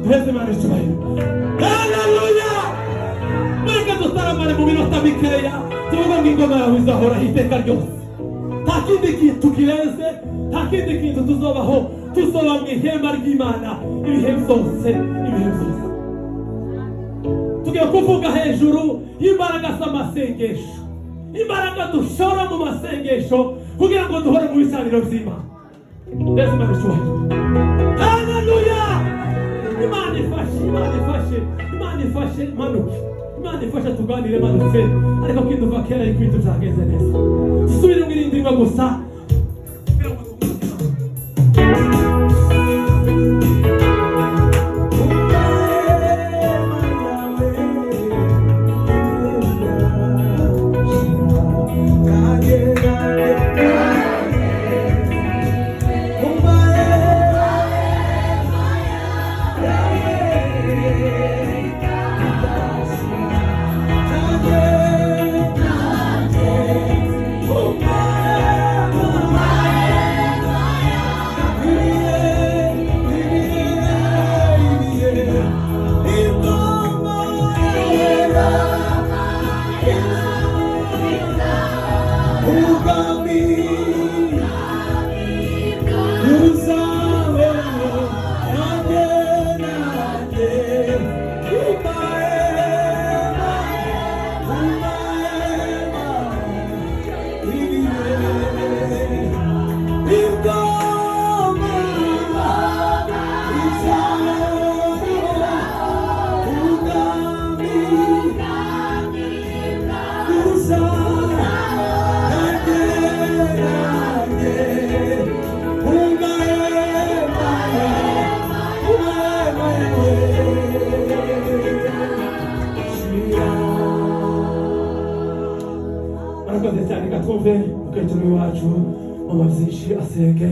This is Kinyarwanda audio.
Heze Imana icyubahiro. Haleluya. Mureke dutaramane mu minota mikeya tuvuga ngo ingoma yawe izahoraho iteka ryose. Nta kindi kintu kirenze, nta kindi kintu tuzobaho, tuzoba mu ihema ry'Imana ibihe byose, ibihe byose. Tugiye kuvuga hejuru y'imbaraga z'amasengesho, imbaraga dushora mu masengesho kugira ngo duhore mu bisaniro by'Imana. Heze Imana icyubahiro. Haleluya. Imana ifashe, Imana ifashe, Imana ifashe, manuke. Imana ifashe tuganire manutse, ariko kinduva kera ariko ibintu byagenze neza. Subira mu irindimwe gusa. Murakoze cyane, gatwumve mukecuru wacu mama byinshi asenge.